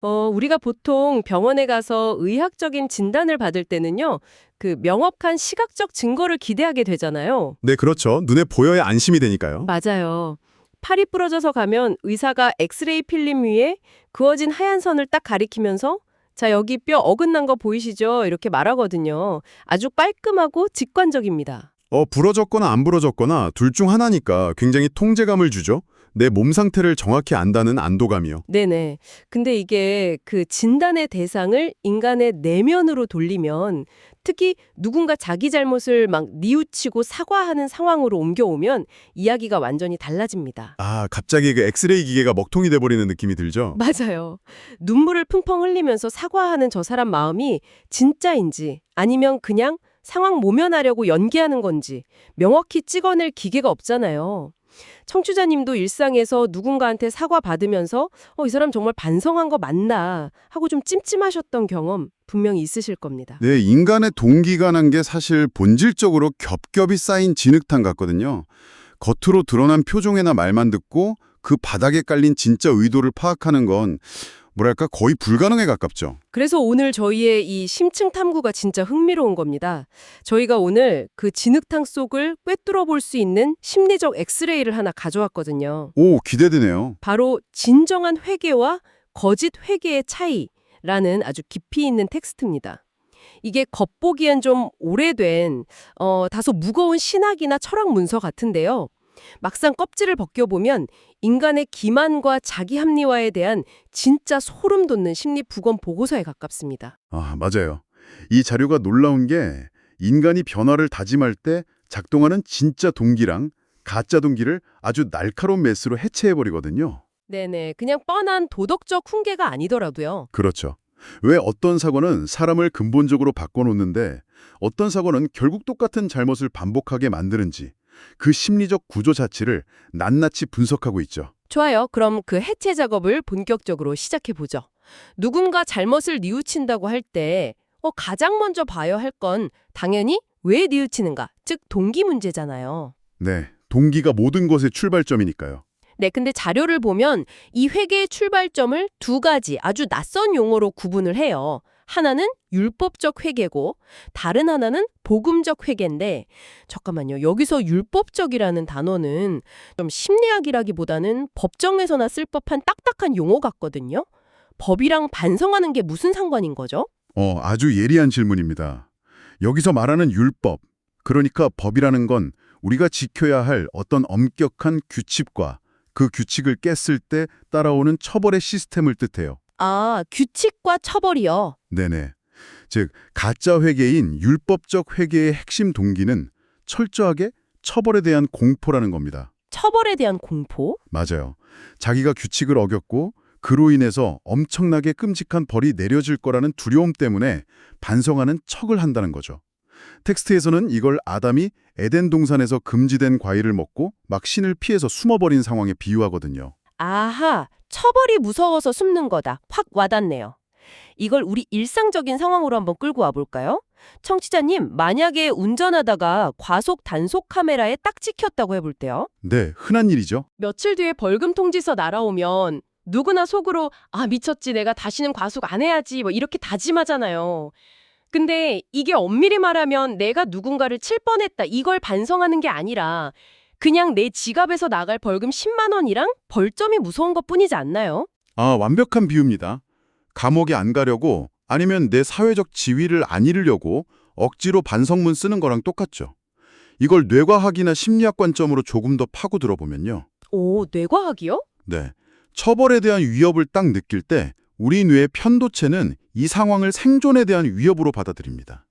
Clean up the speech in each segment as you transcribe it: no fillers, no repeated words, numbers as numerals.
우리가 보통 병원에 가서 의학적인 진단을 받을 때는요, 그 명확한 시각적 증거를 기대하게 되잖아요. 네, 그렇죠. 눈에 보여야 안심이 되니까요. 맞아요. 팔이 부러져서 가면 의사가 엑스레이 필름 위에 그어진 하얀 선을 딱 가리키면서 자, 여기 뼈 어긋난 거 보이시죠? 이렇게 말하거든요. 아주 깔끔하고 직관적입니다. 부러졌거나 안 부러졌거나 둘 중 하나니까 굉장히 통제감을 주죠. 내 몸 상태를 정확히 안다는 안도감이요. 네네. 근데 이게 그 진단의 대상을 인간의 내면으로 돌리면 특히 누군가 자기 잘못을 막 뉘우치고 사과하는 상황으로 옮겨오면 이야기가 완전히 달라집니다. 아, 갑자기 그 엑스레이 기계가 먹통이 돼버리는 느낌이 들죠? 맞아요. 눈물을 펑펑 흘리면서 사과하는 저 사람 마음이 진짜인지 아니면 그냥 상황 모면하려고 연기하는 건지 명확히 찍어낼 기계가 없잖아요. 청취자님도 일상에서 누군가한테 사과받으면서 이 사람 정말 반성한 거 맞나 하고 좀 찜찜하셨던 경험 분명히 있으실 겁니다. 네, 인간의 동기가란 게 사실 본질적으로 겹겹이 쌓인 진흙탕 같거든요. 겉으로 드러난 표정이나 말만 듣고 그 바닥에 깔린 진짜 의도를 파악하는 건 뭐랄까 거의 불가능에 가깝죠. 그래서 오늘 저희의 이 심층 탐구가 진짜 흥미로운 겁니다. 저희가 오늘 그 진흙탕 속을 꿰뚫어 볼 수 있는 심리적 엑스레이를 하나 가져왔거든요. 오, 기대되네요. 바로 진정한 회개와 거짓 회개의 차이라는 아주 깊이 있는 텍스트입니다. 이게 겉보기엔 좀 오래된 다소 무거운 신학이나 철학 문서 같은데요. 막상 껍질을 벗겨보면 인간의 기만과 자기 합리화에 대한 진짜 소름 돋는 심리 부검 보고서에 가깝습니다. 아, 맞아요. 이 자료가 놀라운 게 인간이 변화를 다짐할 때 작동하는 진짜 동기랑 가짜 동기를 아주 날카로운 메스로 해체해버리거든요. 네네, 그냥 뻔한 도덕적 훈계가 아니더라도요. 그렇죠. 왜 어떤 사고는 사람을 근본적으로 바꿔놓는데 어떤 사고는 결국 똑같은 잘못을 반복하게 만드는지 그 심리적 구조 자체를 낱낱이 분석하고 있죠. 좋아요. 그럼 그 해체 작업을 본격적으로 시작해 보죠. 누군가 잘못을 뉘우친다고 할 때 가장 먼저 봐야 할 건 당연히 왜 뉘우치는가, 즉 동기 문제잖아요. 네, 동기가 모든 것의 출발점이니까요. 네, 근데 자료를 보면 이 회계의 출발점을 두 가지 아주 낯선 용어로 구분을 해요. 하나는 율법적 회계고 다른 하나는 복음적 회계인데 잠깐만요. 여기서 율법적이라는 단어는 좀 심리학이라기보다는 법정에서나 쓸 법한 딱딱한 용어 같거든요. 법이랑 반성하는 게 무슨 상관인 거죠? 아주 예리한 질문입니다. 여기서 말하는 율법, 그러니까 법이라는 건 우리가 지켜야 할 어떤 엄격한 규칙과 그 규칙을 깼을 때 따라오는 처벌의 시스템을 뜻해요. 아, 규칙과 처벌이요. 네네. 즉, 가짜 회계인 율법적 회계의 핵심 동기는 철저하게 처벌에 대한 공포라는 겁니다. 처벌에 대한 공포? 맞아요. 자기가 규칙을 어겼고 그로 인해서 엄청나게 끔찍한 벌이 내려질 거라는 두려움 때문에 반성하는 척을 한다는 거죠. 텍스트에서는 이걸 아담이 에덴 동산에서 금지된 과일을 먹고 막 신을 피해서 숨어버린 상황에 비유하거든요. 아하, 처벌이 무서워서 숨는 거다. 확 와닿네요. 이걸 우리 일상적인 상황으로 한번 끌고 와볼까요? 청취자님, 만약에 운전하다가 과속 단속 카메라에 딱 찍혔다고 해볼 때요. 네, 흔한 일이죠. 며칠 뒤에 벌금 통지서 날아오면 누구나 속으로 아, 미쳤지, 내가 다시는 과속 안 해야지, 뭐 이렇게 다짐하잖아요. 근데 이게 엄밀히 말하면 내가 누군가를 칠 뻔했다, 이걸 반성하는 게 아니라 그냥 내 지갑에서 나갈 벌금 10만 원이랑 벌점이 무서운 것뿐이지 않나요? 아, 완벽한 비유입니다. 감옥에 안 가려고 아니면 내 사회적 지위를 안 잃으려고 억지로 반성문 쓰는 거랑 똑같죠. 이걸 뇌과학이나 심리학 관점으로 조금 더 파고 들어보면요. 오, 뇌과학이요? 네. 처벌에 대한 위협을 딱 느낄 때 우리 뇌의 편도체는 이 상황을 생존에 대한 위협으로 받아들입니다.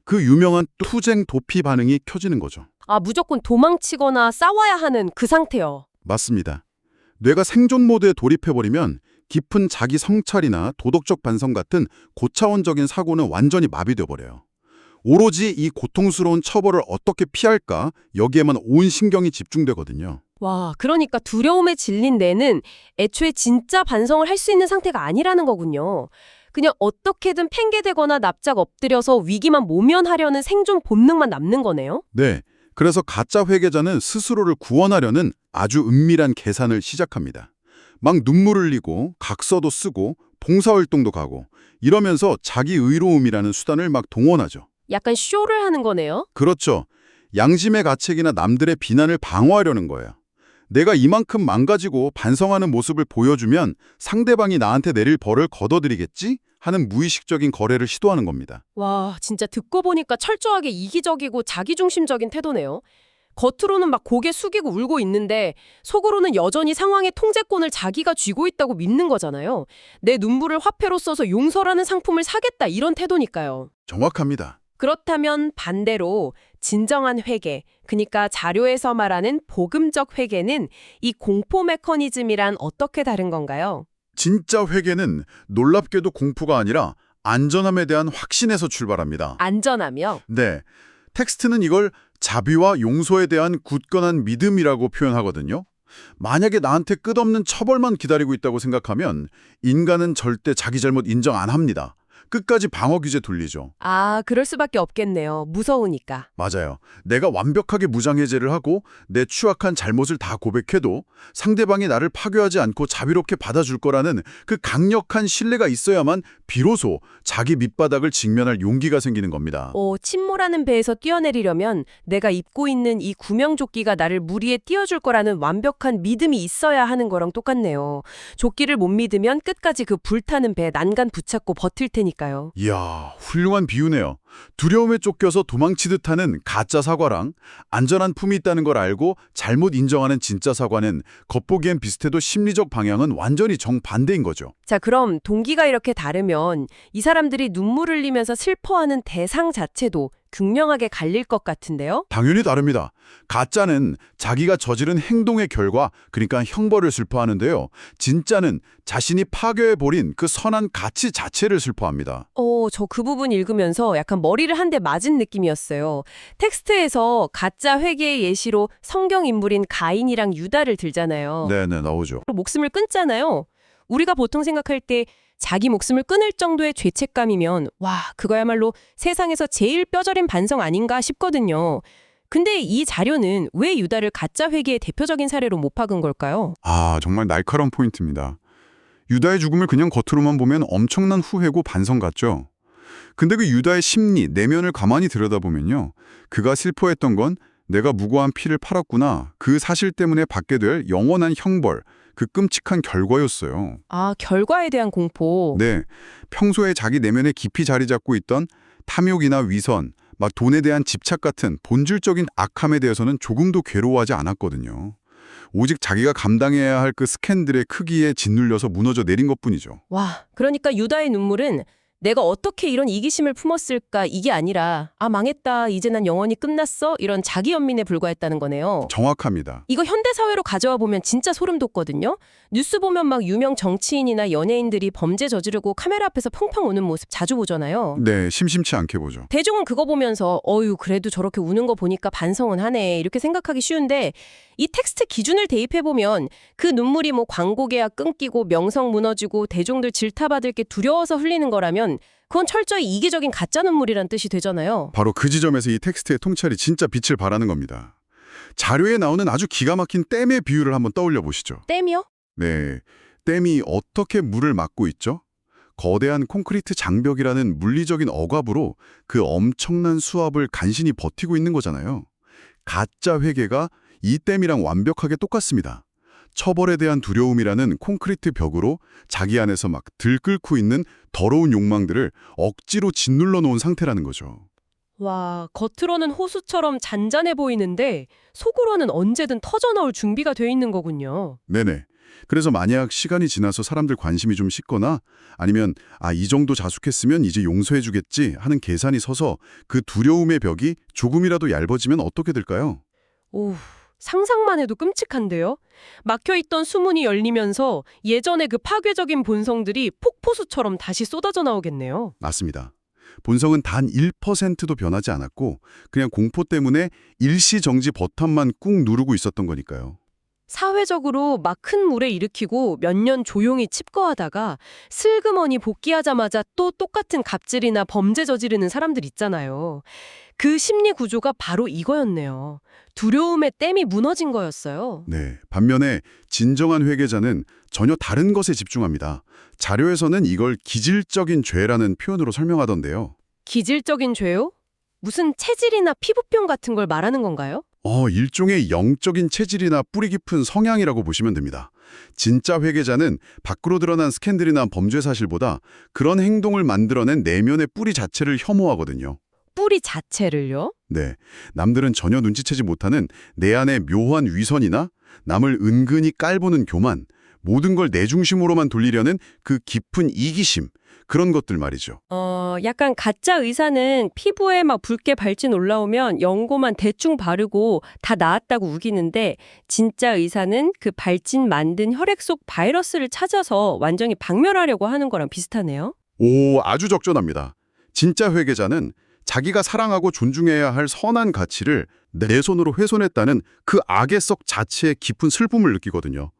그 유명한 투쟁 도피 반응이 켜지는 거죠. 아, 무조건 도망치거나 싸워야 하는 그 상태요. 맞습니다. 뇌가 생존 모드에 돌입해버리면 깊은 자기 성찰이나 도덕적 반성 같은 고차원적인 사고는 완전히 마비돼 버려요. 오로지 이 고통스러운 처벌을 어떻게 피할까 여기에만 온 신경이 집중되거든요. 와, 그러니까 두려움에 질린 뇌는 애초에 진짜 반성을 할 수 있는 상태가 아니라는 거군요. 그냥 어떻게든 팽개대거나 납작 엎드려서 위기만 모면하려는 생존 본능만 남는 거네요? 네, 그래서 가짜 회계자는 스스로를 구원하려는 아주 은밀한 계산을 시작합니다. 막 눈물을 흘리고 각서도 쓰고 봉사활동도 가고 이러면서 자기 의로움이라는 수단을 막 동원하죠. 약간 쇼를 하는 거네요. 그렇죠. 양심의 가책이나 남들의 비난을 방어하려는 거예요. 내가 이만큼 망가지고 반성하는 모습을 보여주면 상대방이 나한테 내릴 벌을 걷어들이겠지? 하는 무의식적인 거래를 시도하는 겁니다. 와, 진짜 듣고 보니까 철저하게 이기적이고 자기중심적인 태도네요. 겉으로는 막 고개 숙이고 울고 있는데 속으로는 여전히 상황의 통제권을 자기가 쥐고 있다고 믿는 거잖아요. 내 눈물을 화폐로 써서 용서라는 상품을 사겠다 이런 태도니까요. 정확합니다. 그렇다면 반대로 진정한 회개, 그러니까 자료에서 말하는 복음적 회개는 이 공포 메커니즘이란 어떻게 다른 건가요? 진짜 회개는 놀랍게도 공포가 아니라 안전함에 대한 확신에서 출발합니다. 안전하며? 네, 텍스트는 이걸 자비와 용서에 대한 굳건한 믿음이라고 표현하거든요. 만약에 나한테 끝없는 처벌만 기다리고 있다고 생각하면 인간은 절대 자기 잘못 인정 안 합니다. 끝까지 방어 규제 돌리죠. 아, 그럴 수밖에 없겠네요. 무서우니까. 맞아요. 내가 완벽하게 무장해제를 하고 내 추악한 잘못을 다 고백해도 상대방이 나를 파괴하지 않고 자비롭게 받아줄 거라는 그 강력한 신뢰가 있어야만 비로소 자기 밑바닥을 직면할 용기가 생기는 겁니다. 침몰하는 배에서 뛰어내리려면 내가 입고 있는 이 구명조끼가 나를 물 위에 띄워줄 거라는 완벽한 믿음이 있어야 하는 거랑 똑같네요. 조끼를 못 믿으면 끝까지 그 불타는 배에 난간 붙잡고 버틸 테니까요. 이야, 훌륭한 비유네요. 두려움에 쫓겨서 도망치듯 하는 가짜 사과랑 안전한 품이 있다는 걸 알고 잘못 인정하는 진짜 사과는 겉보기엔 비슷해도 심리적 방향은 완전히 정반대인 거죠. 자, 그럼 동기가 이렇게 다르면 이 사람들이 눈물 흘리면서 슬퍼하는 대상 자체도 극명하게 갈릴 것 같은데요? 당연히 다릅니다. 가짜는 자기가 저지른 행동의 결과, 그러니까 형벌을 슬퍼하는데요. 진짜는 자신이 파괴해버린 그 선한 가치 자체를 슬퍼합니다. 저 그 부분 읽으면서 약간 머리를 한 대 맞은 느낌이었어요. 텍스트에서 가짜 회개의 예시로 성경 인물인 가인이랑 유다를 들잖아요. 네네, 나오죠. 목숨을 끊잖아요. 우리가 보통 생각할 때 자기 목숨을 끊을 정도의 죄책감이면 와, 그거야말로 세상에서 제일 뼈저린 반성 아닌가 싶거든요. 근데 이 자료는 왜 유다를 가짜 회개의 대표적인 사례로 못 박은 걸까요? 아, 정말 날카로운 포인트입니다. 유다의 죽음을 그냥 겉으로만 보면 엄청난 후회고 반성 같죠. 근데 그 유다의 심리, 내면을 가만히 들여다보면요. 그가 슬퍼했던 건 내가 무고한 피를 팔았구나. 그 사실 때문에 받게 될 영원한 형벌, 그 끔찍한 결과였어요. 아, 결과에 대한 공포. 네, 평소에 자기 내면에 깊이 자리 잡고 있던 탐욕이나 위선, 막 돈에 대한 집착 같은 본질적인 악함에 대해서는 조금도 괴로워하지 않았거든요. 오직 자기가 감당해야 할 그 스캔들의 크기에 짓눌려서 무너져 내린 것뿐이죠. 와, 그러니까 유다의 눈물은 내가 어떻게 이런 이기심을 품었을까 이게 아니라 아, 망했다. 이제 난 영원히 끝났어. 이런 자기 연민에 불과했다는 거네요. 정확합니다. 이거 현대사회로 가져와 보면 진짜 소름 돋거든요. 뉴스 보면 막 유명 정치인이나 연예인들이 범죄 저지르고 카메라 앞에서 펑펑 우는 모습 자주 보잖아요. 네, 심심치 않게 보죠. 대중은 그거 보면서 어휴, 그래도 저렇게 우는 거 보니까 반성은 하네 이렇게 생각하기 쉬운데 이 텍스트 기준을 대입해보면 그 눈물이 뭐 광고 계약 끊기고 명성 무너지고 대중들 질타받을 게 두려워서 흘리는 거라면 그건 철저히 이기적인 가짜 눈물이란 뜻이 되잖아요. 바로 그 지점에서 이 텍스트의 통찰이 진짜 빛을 발하는 겁니다. 자료에 나오는 아주 기가 막힌 댐의 비유를 한번 떠올려 보시죠. 댐이요? 네, 댐이 어떻게 물을 막고 있죠? 거대한 콘크리트 장벽이라는 물리적인 억압으로 그 엄청난 수압을 간신히 버티고 있는 거잖아요. 가짜 회계가 이 댐이랑 완벽하게 똑같습니다. 처벌에 대한 두려움이라는 콘크리트 벽으로 자기 안에서 막 들끓고 있는 더러운 욕망들을 억지로 짓눌러 놓은 상태라는 거죠. 와, 겉으로는 호수처럼 잔잔해 보이는데 속으로는 언제든 터져나올 준비가 돼 있는 거군요. 네네. 그래서 만약 시간이 지나서 사람들 관심이 좀 식거나 아니면 이 정도 자숙했으면 이제 용서해주겠지 하는 계산이 서서 그 두려움의 벽이 조금이라도 얇아지면 어떻게 될까요? 오, 상상만 해도 끔찍한데요? 막혀있던 수문이 열리면서 예전의 그 파괴적인 본성들이 폭포수처럼 다시 쏟아져 나오겠네요. 맞습니다. 본성은 단 1%도 변하지 않았고 그냥 공포 때문에 일시정지 버튼만 꾹 누르고 있었던 거니까요. 사회적으로 막 큰 물에 일으키고 몇 년 조용히 칩거하다가 슬그머니 복귀하자마자 또 똑같은 갑질이나 범죄 저지르는 사람들 있잖아요. 그 심리 구조가 바로 이거였네요. 두려움의 댐이 무너진 거였어요. 네. 반면에 진정한 회계자는 전혀 다른 것에 집중합니다. 자료에서는 이걸 기질적인 죄라는 표현으로 설명하던데요. 기질적인 죄요? 무슨 체질이나 피부병 같은 걸 말하는 건가요? 일종의 영적인 체질이나 뿌리 깊은 성향이라고 보시면 됩니다. 진짜 회계자는 밖으로 드러난 스캔들이나 범죄 사실보다 그런 행동을 만들어낸 내면의 뿌리 자체를 혐오하거든요. 뿌리 자체를요? 네, 남들은 전혀 눈치채지 못하는 내 안의 묘한 위선이나 남을 은근히 깔보는 교만, 모든 걸 내 중심으로만 돌리려는 그 깊은 이기심, 그런 것들 말이죠. 약간 가짜 의사는 피부에 막 붉게 발진 올라오면 연고만 대충 바르고 다 나았다고 우기는데 진짜 의사는 그 발진 만든 혈액 속 바이러스를 찾아서 완전히 박멸하려고 하는 거랑 비슷하네요. 오, 아주 적절합니다. 진짜 회계자는 자기가 사랑하고 존중해야 할 선한 가치를 내 손으로 훼손했다는 그 악의 썩 자체의 깊은 슬픔을 느끼거든요.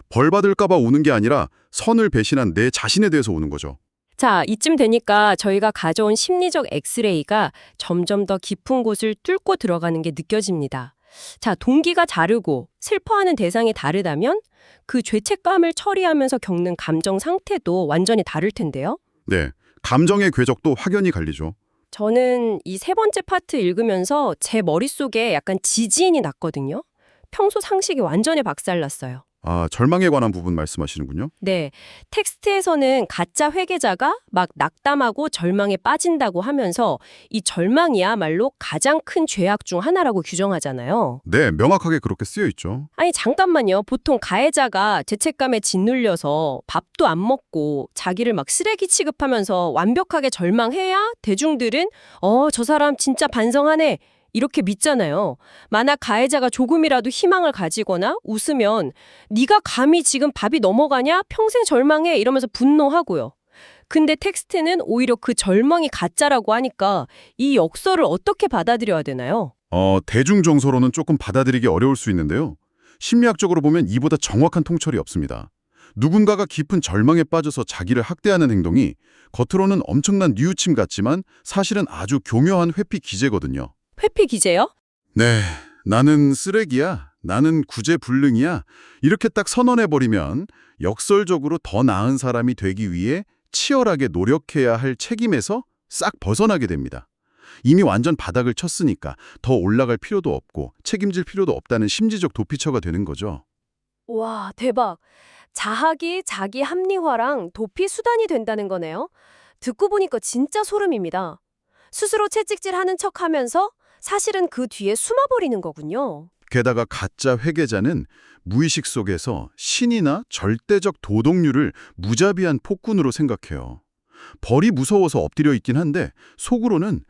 벌 받을까 봐 우는 게 아니라 선을 배신한 내 자신에 대해서 우는 거죠. 자, 이쯤 되니까 저희가 가져온 심리적 엑스레이가 점점 더 깊은 곳을 뚫고 들어가는 게 느껴집니다. 자, 동기가 다르고 슬퍼하는 대상이 다르다면 그 죄책감을 처리하면서 겪는 감정 상태도 완전히 다를 텐데요. 네, 감정의 궤적도 확연히 갈리죠. 저는 이 세 번째 파트 읽으면서 제 머릿속에 약간 지진이 났거든요. 평소 상식이 완전히 박살났어요. 아, 절망에 관한 부분 말씀하시는군요. 네, 텍스트에서는 가짜 회계자가 막 낙담하고 절망에 빠진다고 하면서 이 절망이야말로 가장 큰 죄악 중 하나라고 규정하잖아요. 네, 명확하게 그렇게 쓰여 있죠. 아니 잠깐만요. 보통 가해자가 죄책감에 짓눌려서 밥도 안 먹고 자기를 막 쓰레기 취급하면서 완벽하게 절망해야 대중들은 저 사람 진짜 반성하네. 이렇게 믿잖아요. 만약 가해자가 조금이라도 희망을 가지거나 웃으면 네가 감히 지금 밥이 넘어가냐? 평생 절망해 이러면서 분노하고요. 근데 텍스트는 오히려 그 절망이 가짜라고 하니까 이 역설을 어떻게 받아들여야 되나요? 대중 정서로는 조금 받아들이기 어려울 수 있는데요. 심리학적으로 보면 이보다 정확한 통찰이 없습니다. 누군가가 깊은 절망에 빠져서 자기를 학대하는 행동이 겉으로는 엄청난 뉘우침 같지만 사실은 아주 교묘한 회피 기제거든요. 회피 기제요? 네, 나는 쓰레기야, 나는 구제불능이야 이렇게 딱 선언해버리면 역설적으로 더 나은 사람이 되기 위해 치열하게 노력해야 할 책임에서 싹 벗어나게 됩니다. 이미 완전 바닥을 쳤으니까 더 올라갈 필요도 없고 책임질 필요도 없다는 심리적 도피처가 되는 거죠. 와, 대박. 자학이 자기 합리화랑 도피 수단이 된다는 거네요. 듣고 보니까 진짜 소름입니다. 스스로 채찍질하는 척하면서 사실은 그 뒤에 숨어버리는 거군요. 게다가 가짜 회계자는 무의식 속에서 신이나 절대적 도덕률을 무자비한 폭군으로 생각해요. 벌이 무서워서 엎드려 있긴 한데 속으로는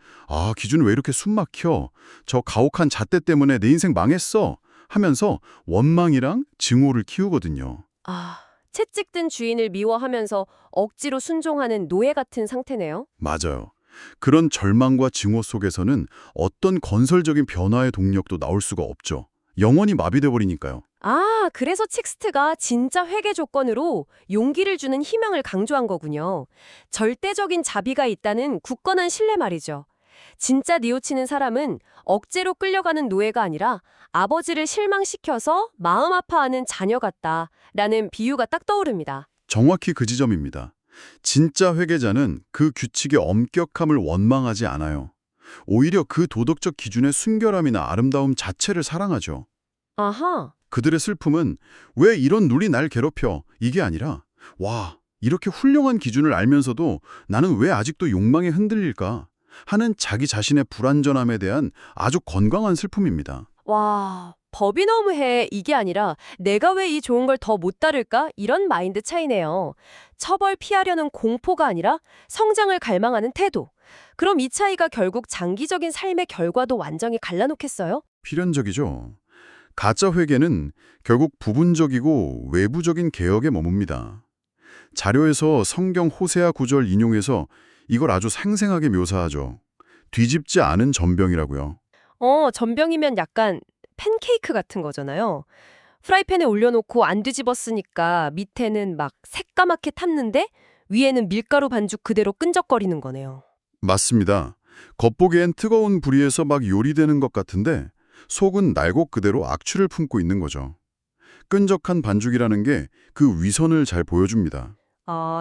기준 왜 이렇게 숨막혀? 저 가혹한 잣대 때문에 내 인생 망했어 하면서 원망이랑 증오를 키우거든요. 채찍든 주인을 미워하면서 억지로 순종하는 노예 같은 상태네요. 맞아요. 그런 절망과 증오 속에서는 어떤 건설적인 변화의 동력도 나올 수가 없죠. 영원히 마비돼 버리니까요. 그래서 텍스트가 진짜 회개 조건으로 용기를 주는 희망을 강조한 거군요. 절대적인 자비가 있다는 굳건한 신뢰 말이죠. 진짜 뉘우치는 사람은 억제로 끌려가는 노예가 아니라 아버지를 실망시켜서 마음 아파하는 자녀 같다라는 비유가 딱 떠오릅니다. 정확히 그 지점입니다. 진짜 회계자는 그 규칙의 엄격함을 원망하지 않아요. 오히려 그 도덕적 기준의 순결함이나 아름다움 자체를 사랑하죠. 아하. 그들의 슬픔은 왜 이런 룰이 날 괴롭혀? 이게 아니라 이렇게 훌륭한 기준을 알면서도 나는 왜 아직도 욕망에 흔들릴까? 하는 자기 자신의 불완전함에 대한 아주 건강한 슬픔입니다. 와, 법이 너무해 이게 아니라 내가 왜 이 좋은 걸 더 못 따를까? 이런 마인드 차이네요. 처벌 피하려는 공포가 아니라 성장을 갈망하는 태도. 그럼 이 차이가 결국 장기적인 삶의 결과도 완전히 갈라놓겠어요? 필연적이죠. 가짜 회계는 결국 부분적이고 외부적인 개혁에 머뭅니다. 자료에서 성경 호세아 구절 인용해서 이걸 아주 생생하게 묘사하죠. 뒤집지 않은 전병이라고요. 전병이면 약간 팬케이크 같은 거잖아요. 프라이팬에 올려놓고 안 뒤집었으니까 밑에는 막 새까맣게 탔는데 위에는 밀가루 반죽 그대로 끈적거리는 거네요. 맞습니다. 겉보기엔 뜨거운 불 위에서 막 요리되는 것 같은데 속은 날곡 그대로 악취를 품고 있는 거죠. 끈적한 반죽이라는 게 그 위선을 잘 보여줍니다.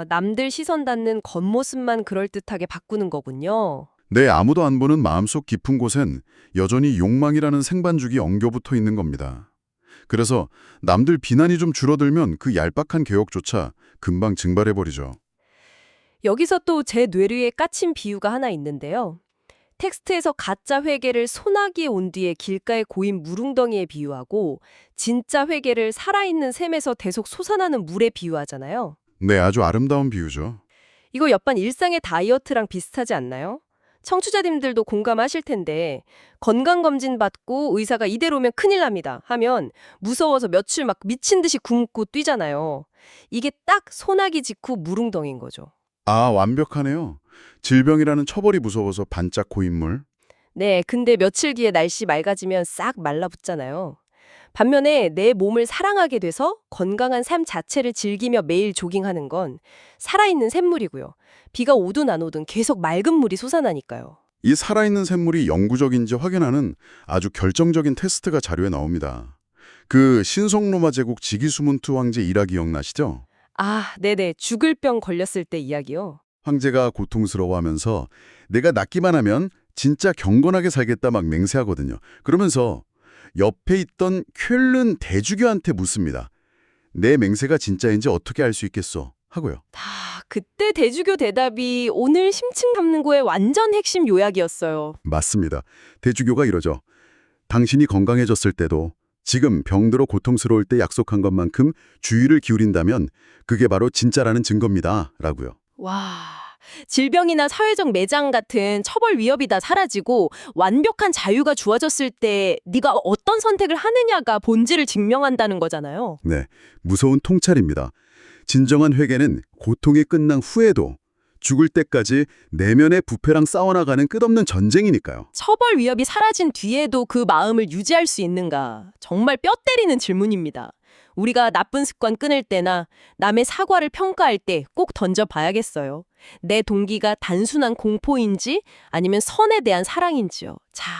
남들 시선 닿는 겉모습만 그럴듯하게 바꾸는 거군요. 내 아무도 안 보는 마음속 깊은 곳엔 여전히 욕망이라는 생반죽이 엉겨붙어 있는 겁니다. 그래서 남들 비난이 좀 줄어들면 그 얄팍한 개혁조차 금방 증발해버리죠. 여기서 또 제 뇌리에 꽂힌 비유가 하나 있는데요. 텍스트에서 가짜 회계를 소나기에 온 뒤에 길가에 고인 물웅덩이에 비유하고 진짜 회계를 살아있는 샘에서 대속 솟아나는 물에 비유하잖아요. 네, 아주 아름다운 비유죠. 이거 옆반 일상의 다이어트랑 비슷하지 않나요? 청취자님들도 공감하실 텐데 건강검진 받고 의사가 이대로면 큰일 납니다 하면 무서워서 며칠 막 미친 듯이 굶고 뛰잖아요. 이게 딱 소나기 직후 물웅덩이인 거죠. 아, 완벽하네요. 질병이라는 처벌이 무서워서 반짝 고인물. 네, 근데 며칠 뒤에 날씨 맑아지면 싹 말라붙잖아요. 반면에 내 몸을 사랑하게 돼서 건강한 삶 자체를 즐기며 매일 조깅하는 건 살아있는 샘물이고요. 비가 오든 안 오든 계속 맑은 물이 솟아나니까요. 이 살아있는 샘물이 영구적인지 확인하는 아주 결정적인 테스트가 자료에 나옵니다. 그 신성로마 제국 지기수문투 황제 일화 기억나시죠? 네네. 죽을 병 걸렸을 때 이야기요. 황제가 고통스러워하면서 내가 낫기만 하면 진짜 경건하게 살겠다 막 맹세하거든요. 그러면서 옆에 있던 쾰른 대주교한테 묻습니다. 내 맹세가 진짜인지 어떻게 알 수 있겠어? 하고요. 그때 대주교 대답이 오늘 심층 탐구의 완전 핵심 요약이었어요. 맞습니다. 대주교가 이러죠. 당신이 건강해졌을 때도 지금 병들어 고통스러울 때 약속한 것만큼 주의를 기울인다면 그게 바로 진짜라는 증거입니다. 라고요. 와, 질병이나 사회적 매장 같은 처벌 위협이 다 사라지고 완벽한 자유가 주어졌을 때 네가 어떤 선택을 하느냐가 본질을 증명한다는 거잖아요. 네, 무서운 통찰입니다. 진정한 회개는 고통이 끝난 후에도 죽을 때까지 내면의 부패랑 싸워나가는 끝없는 전쟁이니까요. 처벌 위협이 사라진 뒤에도 그 마음을 유지할 수 있는가? 정말 뼈 때리는 질문입니다. 우리가 나쁜 습관 끊을 때나 남의 사과를 평가할 때 꼭 던져봐야겠어요. 내 동기가 단순한 공포인지 아니면 선에 대한 사랑인지요. 자,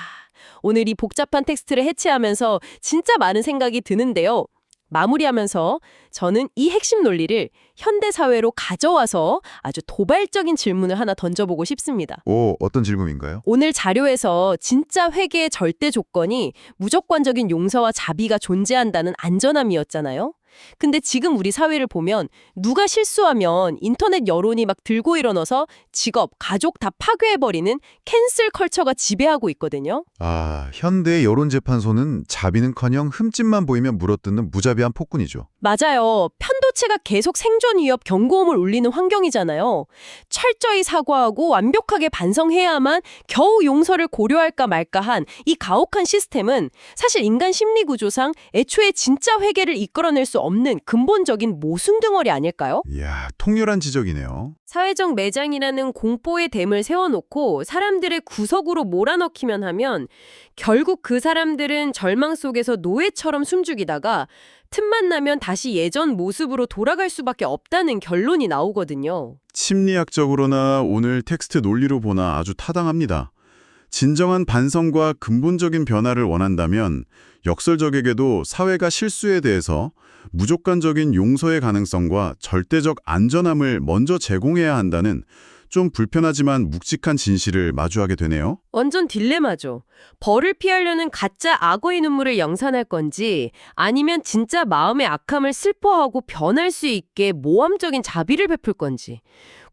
오늘 이 복잡한 텍스트를 해체하면서 진짜 많은 생각이 드는데요. 마무리하면서 저는 이 핵심 논리를 현대사회로 가져와서 아주 도발적인 질문을 하나 던져보고 싶습니다. 어떤 질문인가요? 오늘 자료에서 진짜 회개의 절대 조건이 무조건적인 용서와 자비가 존재한다는 안전함이었잖아요. 근데 지금 우리 사회를 보면 누가 실수하면 인터넷 여론이 막 들고 일어나서 직업, 가족 다 파괴해버리는 캔슬 컬처가 지배하고 있거든요. 현대의 여론재판소는 자비는커녕 흠집만 보이면 물어뜯는 무자비한 폭군이죠. 맞아요. 편도체가 계속 생존 위협 경고음을 울리는 환경이잖아요. 철저히 사과하고 완벽하게 반성해야만 겨우 용서를 고려할까 말까 한 이 가혹한 시스템은 사실 인간 심리 구조상 애초에 진짜 회개를 이끌어낼 수 없는 근본적인 모순 덩어리 아닐까요? 이야, 통렬한 지적이네요. 사회적 매장이라는 공포의 댐을 세워놓고 사람들의 구석으로 몰아넣기만 하면 결국 그 사람들은 절망 속에서 노예처럼 숨죽이다가 틈만 나면 다시 예전 모습으로 돌아갈 수밖에 없다는 결론이 나오거든요. 심리학적으로나 오늘 텍스트 논리로 보나 아주 타당합니다. 진정한 반성과 근본적인 변화를 원한다면 역설적에게도 사회가 실수에 대해서 무조건적인 용서의 가능성과 절대적 안전함을 먼저 제공해야 한다는 좀 불편하지만 묵직한 진실을 마주하게 되네요. 완전 딜레마죠. 벌을 피하려는 가짜 악어의 눈물을 양산할 건지 아니면 진짜 마음의 악함을 슬퍼하고 변할 수 있게 모함적인 자비를 베풀 건지.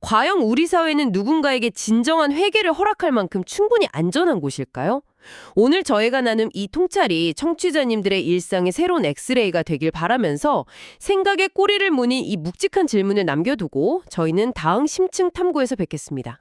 과연 우리 사회는 누군가에게 진정한 회개를 허락할 만큼 충분히 안전한 곳일까요? 오늘 저희가 나눈 이 통찰이 청취자님들의 일상의 새로운 엑스레이가 되길 바라면서 생각의 꼬리를 무닌 이 묵직한 질문을 남겨두고 저희는 다음 심층 탐구에서 뵙겠습니다.